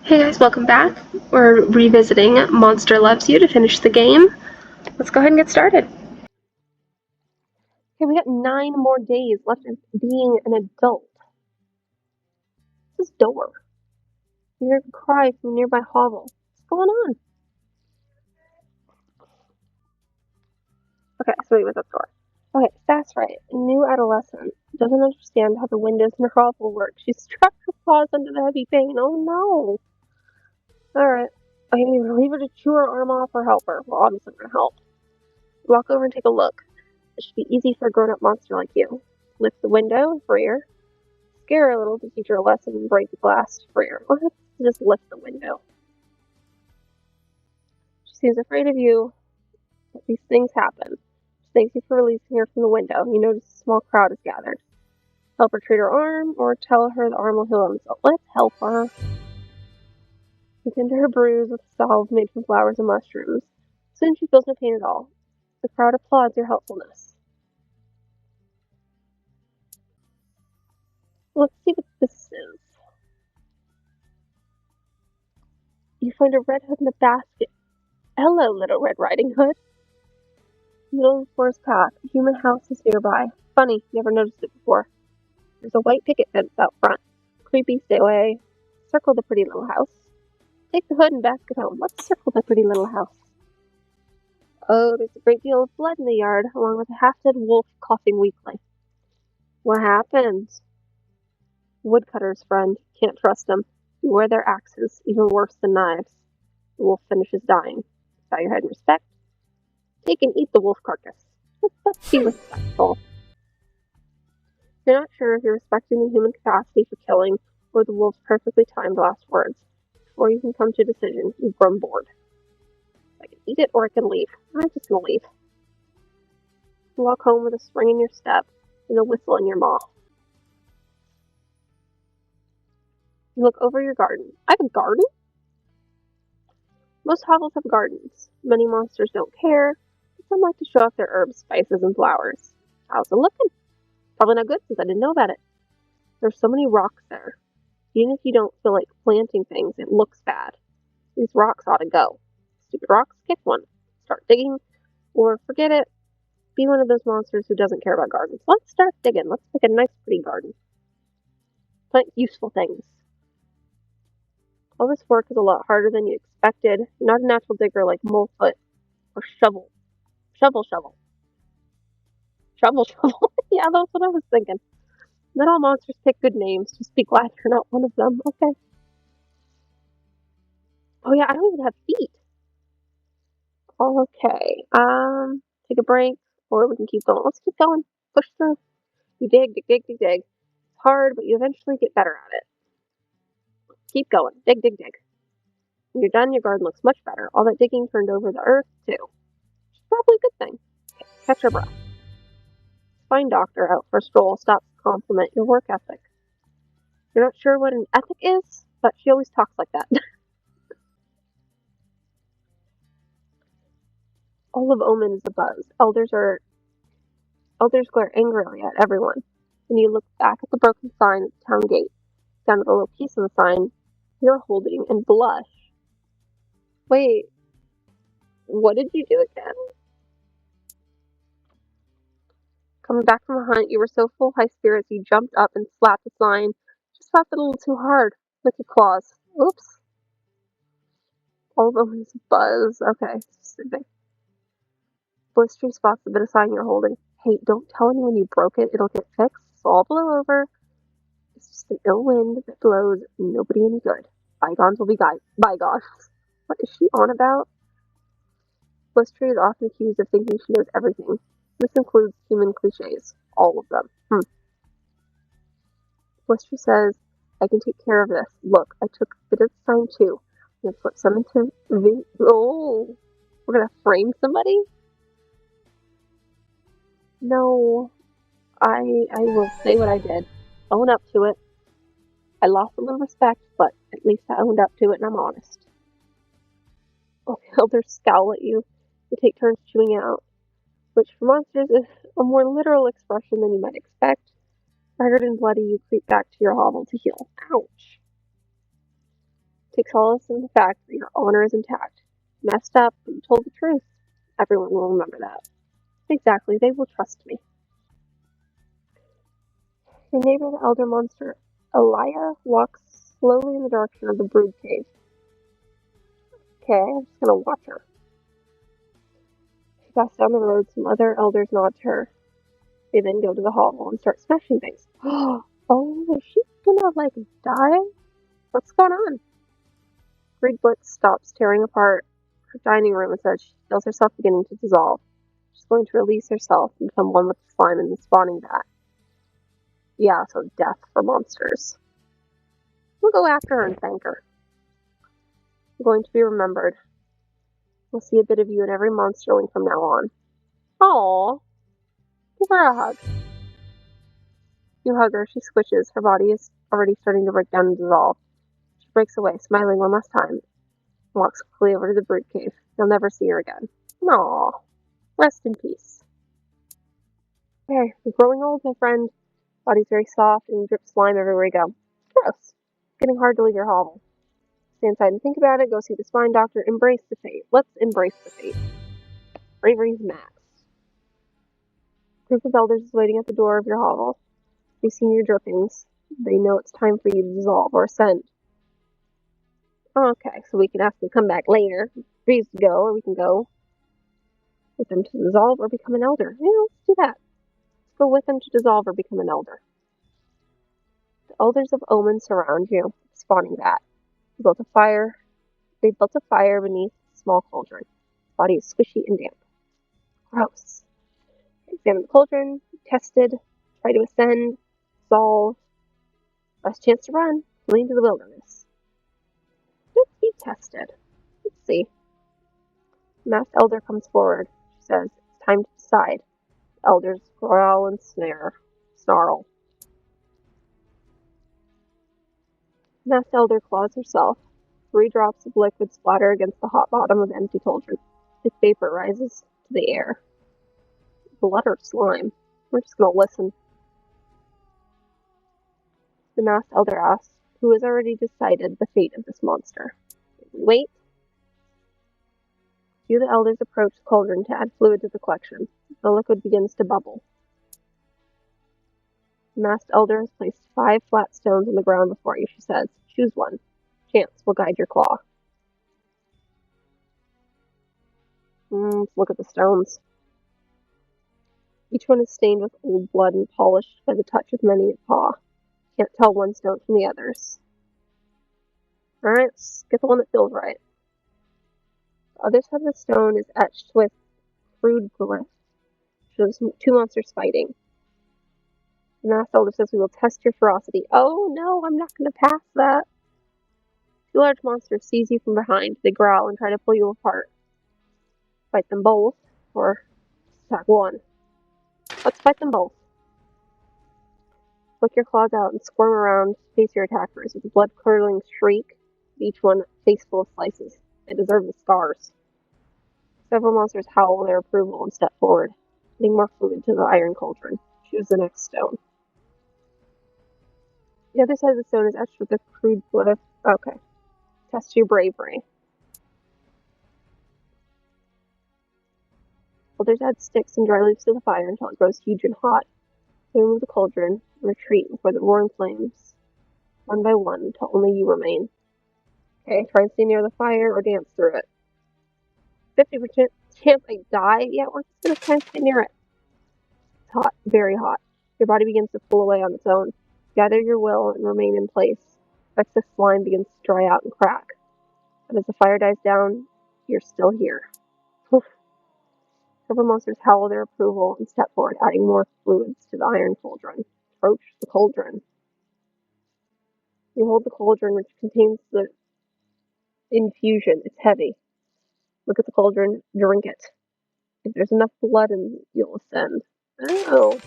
Hey guys, welcome back. We're revisiting Monster Loves You to finish the game. Let's go ahead and get started. Okay, we got 9 more days left of being an adult. This is door. You hear a cry from a nearby hovel. What's going on? Okay, so wait, what's up door? Okay, that's right. A new adolescent doesn't understand how the windows in her hovel work. She struck her paws under the heavy pain. Oh no. Alright. I can either leave her to chew her arm off or help her. Well, obviously I'm gonna help. Walk over and take a look. It should be easy for a grown-up monster like you. Lift the window and free her. Scare her a little to teach her a lesson and break the glass to free her. Or just lift the window. She seems afraid of you, but these things happen. She thanks you for releasing her from the window. You notice a small crowd is gathered. Help her treat her arm, or tell her the arm will heal himself. Let's help her. You tend to her bruise with a salve made from flowers and mushrooms. Soon she feels no pain at all. The crowd applauds your helpfulness. Let's see what this is. You find a red hood in a basket. Hello, Little Red Riding Hood. Middle of the forest path. A human house is nearby. Funny, never noticed it before. There's a white picket fence out front. Creepy, stay away. Circle the pretty little house. Take the hood and basket home. Let's circle the pretty little house. Oh, there's a great deal of blood in the yard, along with a half-dead wolf coughing weakly. What happened? Woodcutter's friend. Can't trust them. Beware their axes, even worse than knives. The wolf finishes dying. Bow your head in respect. Take and eat the wolf carcass. Let's be respectful. You're not sure if you're respecting the human capacity for killing or the wolf's perfectly timed last words. Before you can come to a decision, you've grown bored. I can eat it or I can leave. I'm just gonna leave. You walk home with a spring in your step and a whistle in your maw. You look over your garden. I have a garden? Most hovels have gardens. Many monsters don't care, but some like to show off their herbs, spices, and flowers. How's it looking? Probably not good since I didn't know about it. There's so many rocks there. Even if you don't feel like planting things, it looks bad. These rocks ought to go. Stupid rocks, kick one. Start digging, or forget it. Be one of those monsters who doesn't care about gardens. Let's start digging. Let's make a nice, pretty garden. Plant useful things. All this work is a lot harder than you expected. You're not a natural digger like Molefoot or Shovel. Shovel. Yeah, that's what I was thinking. Not all monsters pick good names. Just be glad you're not one of them. Okay. Oh yeah, I don't even have feet. Okay. Take a break, or we can keep going. Let's keep going. Push through. You dig. It's hard, but you eventually get better at it. Keep going. Dig. When you're done, your garden looks much better. All that digging turned over the earth, too. Which is probably a good thing. Catch your breath. Fine doctor out for a stroll stops to compliment your work ethic. You're not sure what an ethic is, but she always talks like that. All of Omen is abuzz. Elders glare angrily at everyone. When you look back at the broken sign at the town gate, down at the little piece of the sign you're holding, and blush. Wait, what did you do again? Coming back from a hunt, you were so full of high spirits you jumped up and slapped the sign. Just slapped it a little too hard with your claws. Oops. All of them is buzz. Okay, stupid. Blistery spots the bit of sign you're holding. Hey, don't tell anyone you broke it. It'll get fixed. So all blow over. It's just an ill wind that blows nobody any good. Bygones will be bygones. What is she on about? Blistery is often accused of thinking she knows everything. This includes human cliches. All of them. Blistery says, I can take care of this. Look, I took a bit of the sign too. I'm gonna put some into oh, we're gonna frame somebody? No, I will say what I did. Own up to it. I lost a little respect, but at least I owned up to it and I'm honest. Okay, elders scowl at you. They take turns chewing out, which for monsters is a more literal expression than you might expect. Haggard and bloody, you creep back to your hovel to heal. Ouch. Take solace in the fact that your honor is intact. Messed up, but you told the truth. Everyone will remember that. Exactly, they will trust me. Your neighbor, the elder monster, Elia, walks slowly in the direction of the brood cave. Okay, I'm just gonna watch her. She passes down the road, some other elders nod to her. They then go to the hovel and start smashing things. Oh, is she gonna, die? What's going on? Reed Blitz stops tearing apart her dining room and says she feels herself beginning to dissolve. She's going to release herself and become one with the slime in the spawning vat. Yeah, so death for monsters. We'll go after her and thank her. You're going to be remembered. We'll see a bit of you in every monsterling from now on. Aww. Give her a hug. You hug her, she squishes. Her body is already starting to break down and dissolve. She breaks away, smiling one last time, and walks quickly over to the brood cave. You'll never see her again. Aww. Rest in peace. Okay, you're growing old, my friend. Body's very soft and you drip slime everywhere you go. Gross. Getting hard to leave your hovel. Stay inside and think about it. Go see the spine doctor. Embrace the fate. Let's embrace the fate. Bravery's max. A group of elders is waiting at the door of your hovel. They've seen your drippings. They know it's time for you to dissolve or ascend. Okay, so we can ask them to come back later. Freeze to go, or we can go with them to dissolve or become an elder. Yeah, let's do that. Let's go with them to dissolve or become an elder. The elders of Omen surround you, spawning that. They built a fire beneath a small cauldron. The body is squishy and damp. Gross. Examine the cauldron, tested, try to ascend, dissolve. Best chance to run, flee into the wilderness. Let's be tested. Let's see. The masked elder comes forward. She says, it's time to decide. The elders growl and snarl. The masked elder claws herself. 3 drops of liquid splatter against the hot bottom of the empty cauldron. Thick vapor rises to the air. Blood or slime? We're just gonna listen. The masked elder asks, who has already decided the fate of this monster? We wait. You, the elders, approach the cauldron to add fluid to the collection. The liquid begins to bubble. The masked elder has placed 5 flat stones on the ground before you, she says. Choose one. Chance will guide your claw. Let's look at the stones. Each one is stained with old blood and polished by the touch of many a paw. Can't tell one stone from the others. Alright, let's get the one that feels right. The other side of the stone is etched with crude glyph. Shows 2 monsters fighting. The masked elder says we will test your ferocity. Oh no, I'm not going to pass that. 2 large monsters seize you from behind. They growl and try to pull you apart. Fight them both, or attack one. Let's fight them both. Flick your claws out and squirm around to face your attackers with a blood-curdling shriek, each one face full of slices. They deserve the scars. Several monsters howl their approval and step forward, adding more fluid to the iron cauldron. Choose the next stone. The other side of the stone is etched with a crude glyph. Okay. Test your bravery. Elders add sticks and dry leaves to the fire until it grows huge and hot. They remove the cauldron and retreat before the roaring flames, one by one, until only you remain. Okay, try and stay near the fire or dance through it. 50% chance I die? Yeah, we're just gonna try and stay near it. It's hot, very hot. Your body begins to pull away on its own. Gather your will and remain in place. Excess slime begins to dry out and crack. But as the fire dies down, you're still here. Oof. Several monsters howl their approval and step forward, adding more fluids to the iron cauldron. Approach the cauldron. You hold the cauldron, which contains the infusion. It's heavy. Look at the cauldron, drink it. If there's enough blood in it, you'll ascend. Oh.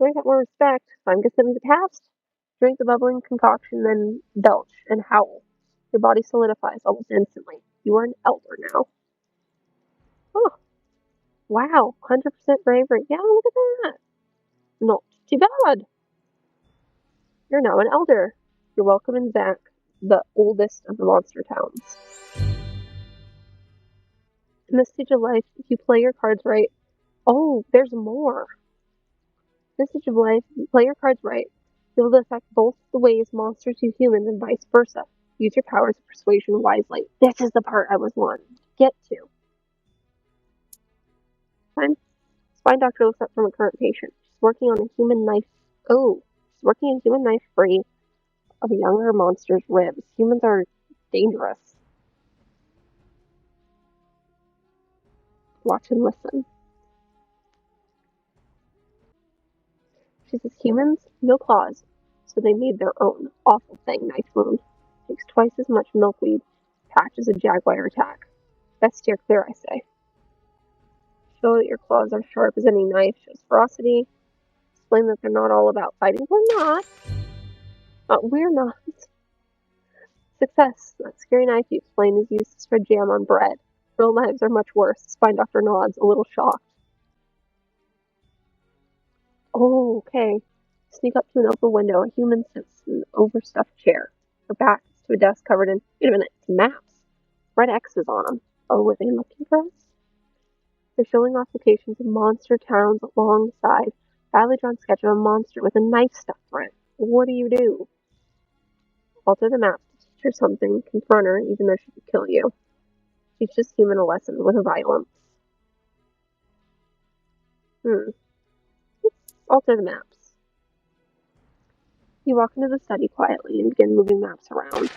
I got more respect. Time to send the past. Drink the bubbling concoction, then belch and howl. Your body solidifies almost instantly. You are an elder now. Oh. Wow. 100% bravery. Yeah, look at that. Not too bad. You're now an elder. You're welcome in back the oldest of the monster towns. In this stage of life, if you play your cards right, oh, there's more. In this stage of life, if you play your cards right, you'll affect both the ways monsters view humans and vice versa. Use your powers of persuasion wisely. This is the part I was wanting to get to. Spine doctor looks up from a current patient. She's working on a human knife. Oh, she's working on a human knife free of a younger monster's ribs. Humans are dangerous. Watch and listen. She says humans, no claws, so they made their own awful thing knife wound. Takes twice as much milkweed patch as a jaguar attack. Best steer clear, I say. Show that your claws are sharp as any knife. Shows ferocity. Explain that they're not all about fighting. We're not. We're not. Success. That scary knife you explain is used to spread jam on bread. Real knives are much worse. Spine doctor nods, a little shocked. Oh, okay. Sneak up to an open window. A human sits in an overstuffed chair. Her back is to a desk covered in, wait a minute, it's maps. Red X's on them. Oh, were they looking for us? They're showing off locations of monster towns alongside. Badly drawn sketch of a monster with a knife stuck through it. What do? Alter the map to teach her something. Confront her, even though she could kill you. Teach this human a lesson with violence. Let's alter the maps. You walk into the study quietly and begin moving maps around.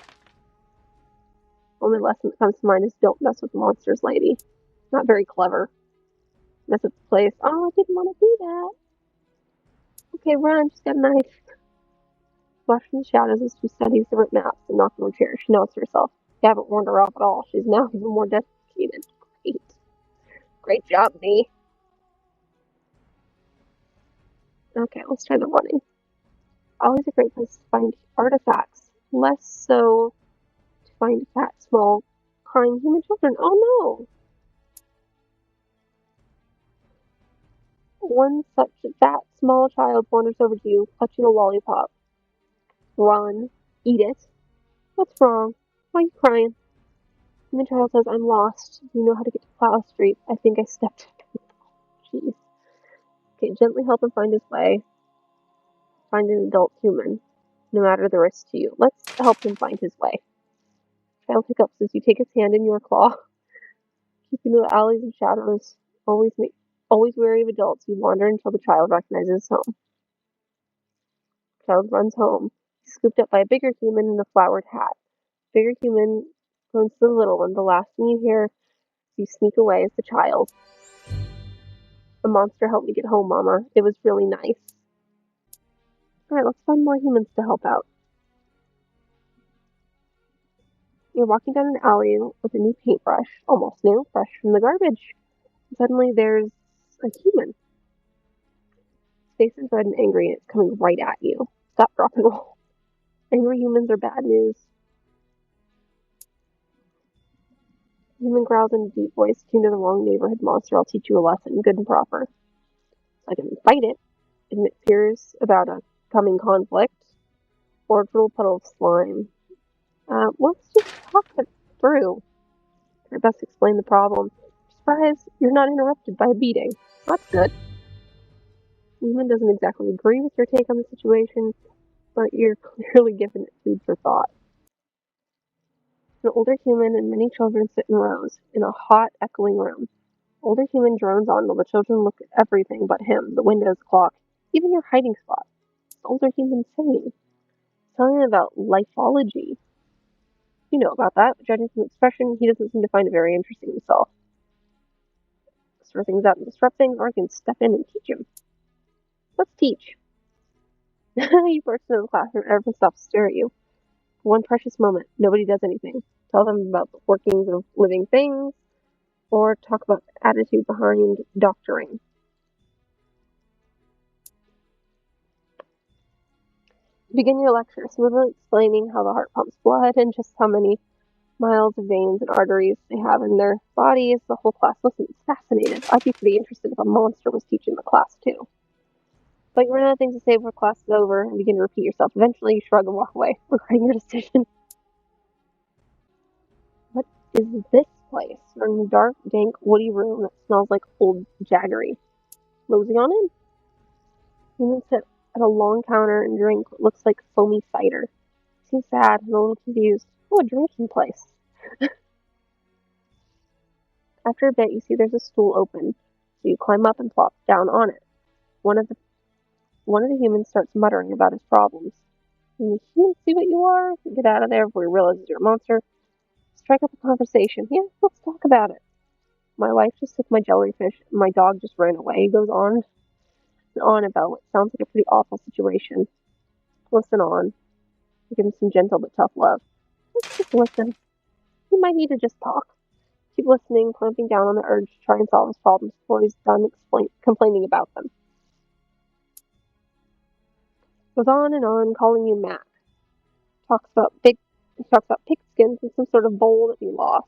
Only lesson that comes to mind is don't mess with monsters, lady. Not very clever. Mess up the place. Oh, I didn't want to do that. Okay, run. She's got a knife. Flash from the shadows as she studies the ripped maps and knocks on her chair. She nods to herself. You haven't warned her off at all. She's now even more dedicated. Great job, me. Okay, let's try the running. Always a great place to find artifacts. Less so to find fat, small, crying human children. Oh no! One such fat, small child wanders over to you, clutching a lollipop. Run. Eat it. What's wrong? Why are you crying? And the child says, I'm lost. Do you know how to get to Plow Street? I think I stepped. Jeez. Okay, gently help him find his way. Find an adult human, no matter the risk to you. Let's help him find his way. Child hiccups as you take his hand in your claw. Keeping the alleys and shadows. Always wary of adults. You wander until the child recognizes home. Child runs home. He's scooped up by a bigger human in a flowered hat. Bigger human runs to the little one. The last thing you hear as you sneak away is the child. A monster helped me get home, Mama. It was really nice. Alright, let's find more humans to help out. You're walking down an alley with a new paintbrush. Almost new, fresh from the garbage. And suddenly there's a human. His face is red and angry and it's coming right at you. Stop, drop, and roll. Angry humans are bad news. Human growls in a deep voice, tuned to the wrong neighborhood monster. I'll teach you a lesson, good and proper. So I can fight it, admit fears about a coming conflict, or a little puddle of slime. Let's just talk it through. I best explain the problem. Surprise, you're not interrupted by a beating. That's good. The human doesn't exactly agree with your take on the situation, but you're clearly given it food for thought. An older human and many children sit in rows in a hot, echoing room. Older human drones on while the children look at everything but him, the windows, clock, even your hiding spot. The older human saying, telling about lifeology. You know about that. Judging from expression, he doesn't seem to find it very interesting himself. Stir things up and disrupt things, or I can step in and teach him. Let's teach. You burst into the classroom, everyone stops to stare at you. For one precious moment, nobody does anything. Tell them about the workings of living things, or talk about the attitude behind doctoring. Begin your lecture, smoothly explaining how the heart pumps blood and just how many miles of veins and arteries they have in their bodies. The whole class listens, fascinated. I'd be pretty interested if a monster was teaching the class too. But you run out of things to say before class is over and begin to repeat yourself. Eventually, you shrug and walk away, regretting your decision. is this place? We're in a dark, dank, woody room that smells like old jaggery. Mosey on in. Humans sit at a long counter and drink what looks like foamy cider. Seems sad and a little confused. Oh, a drinking place. After a bit, you see there's a stool open, so you climb up and plop down on it. One of the humans starts muttering about his problems. When the humans see what you are, get out of there before he realizes you're a monster. Strike up a conversation. Yeah, let's talk about it. My wife just took my jellyfish, and my dog just ran away. He goes on and on about what sounds like a pretty awful situation. Listen on. Give him some gentle but tough love. Just listen. He might need to just talk. Keep listening, clamping down on the urge to try and solve his problems before he's done complaining about them. Goes on and on, calling you Mac. He talks about pigskins in some sort of bowl that he lost.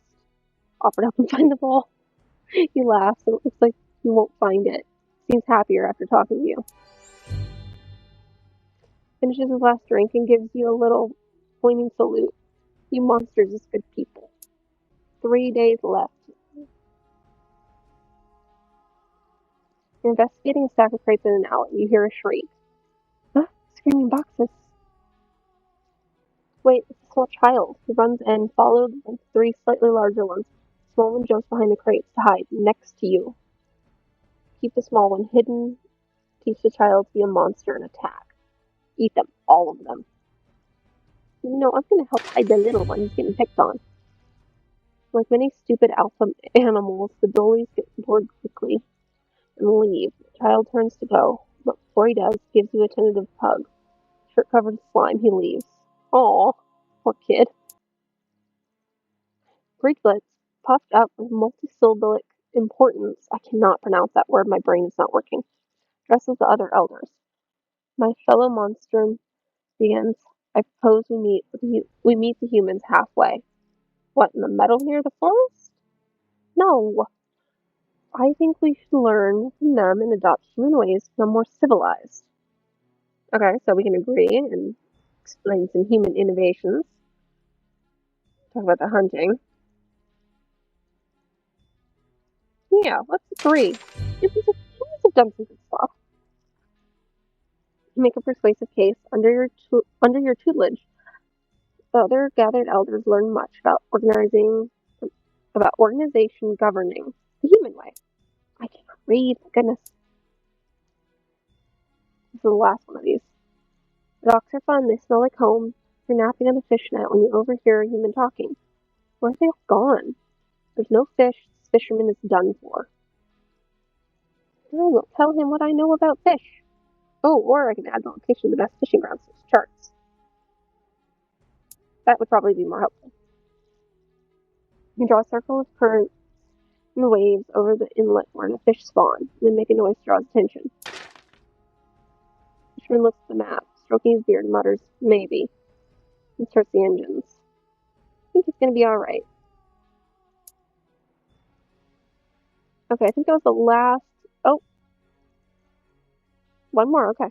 Offered up and find the bowl. He laughs, and it looks like you won't find it. Seems happier after talking to you. Finishes his last drink and gives you a little pointing salute. You monsters is good people. 3 days left. You're investigating a stack of crates in an alley. You hear a shriek. Huh? Screaming boxes. Wait, it's a small child. He runs in, followed by 3 slightly larger ones. The small one jumps behind the crates to hide next to you. Keep the small one hidden. Teach the child to be a monster and attack. Eat them, all of them. No, I'm gonna help hide the little one. He's getting picked on. Like many stupid alpha animals, the bullies get bored quickly and leave. The child turns to go, but before he does, gives you a tentative hug. Shirt covered in slime, he leaves. Aw, poor kid. Freaklets, puffed up with multisyllabic importance. I cannot pronounce that word, my brain is not working. Dresses the other elders. My fellow monster begins. I propose we meet the humans halfway. What, in the meadow near the forest? No. I think we should learn from them and adopt human ways to become more civilized. Okay, so we can agree and explain some human innovations. Talk about the hunting. Yeah, let's agree. Humans have done some good stuff. Make a persuasive case under your tutelage. The other gathered elders learn much about organization governing the human way. I cannot read. Goodness, this is the last one of these. The docks are fun. They smell like home. You're napping on a fishnet when you overhear a human talking. Where are they all gone? There's no fish. This fisherman is done for. I will tell him what I know about fish. Oh, or I can add the location of the best fishing grounds to his charts. That would probably be more helpful. You draw a circle of currents and waves over the inlet where the fish spawn, and then make a noise to draw his attention. The fisherman looks at the map, stroking his beard, and mutters, maybe, and starts the engines. I think it's going to be alright. Okay, I think that was the last... Oh! One more, okay.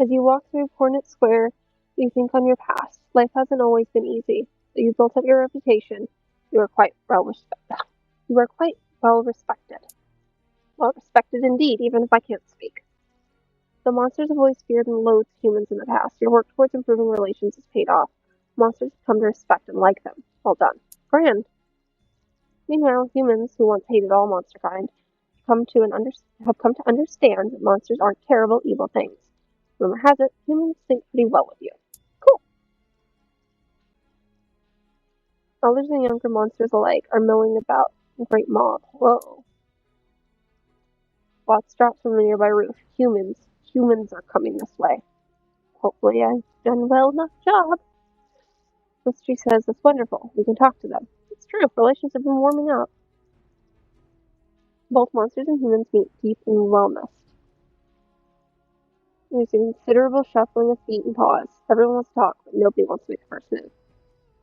As you walk through Cornet Square, you think on your past. Life hasn't always been easy, but you've built up your reputation. You are quite well respected. Well respected indeed, even if I can't speak. The monsters have always feared and loathed humans in the past. Your work towards improving relations has paid off. Monsters have come to respect and like them. Well done. Grand. Meanwhile, humans, who once hated all monster kind, have come to understand that monsters aren't terrible, evil things. Rumor has it, humans think pretty well of you. Cool. Elders and younger monsters alike are milling about a great mob. Whoa. Bots drop from the nearby roof. Humans are coming this way. Hopefully I've done well enough job. Mystery says it's wonderful. We can talk to them. It's true, relations have been warming up. Both monsters and humans meet deep in wellness. There's a considerable shuffling of feet and paws. Everyone wants to talk, but nobody wants to make the first move.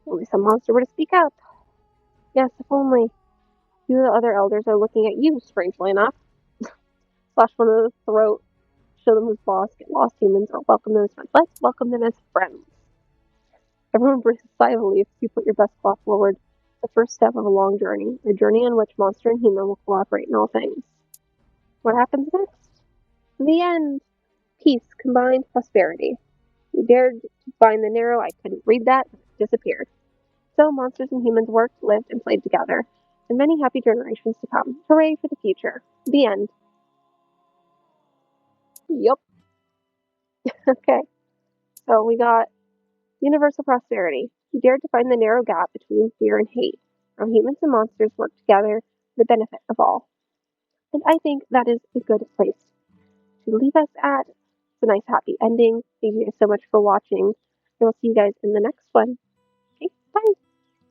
Only some monster were to speak up. Yes, if only. You and the other elders are looking at you, strangely enough. Slash one of the throat. Show them who's boss. Get lost humans or welcome them as friends. Let's welcome them as friends. Everyone breathes a sigh of relief as you put your best foot forward. The first step of a long journey, a journey on which monster and human will cooperate in all things. What happens next? The end. Peace, combined prosperity. You dared to find the narrow, I couldn't read that, and it disappeared. So monsters and humans worked, lived, and played together, and many happy generations to come. Hooray for the future. The end. Yup. Okay. So we got universal prosperity. He dared to find the narrow gap between fear and hate. How humans and monsters work together for the benefit of all. And I think that is a good place to leave us at. It's a nice happy ending. Thank you guys so much for watching. And I'll see you guys in the next one. Okay, bye.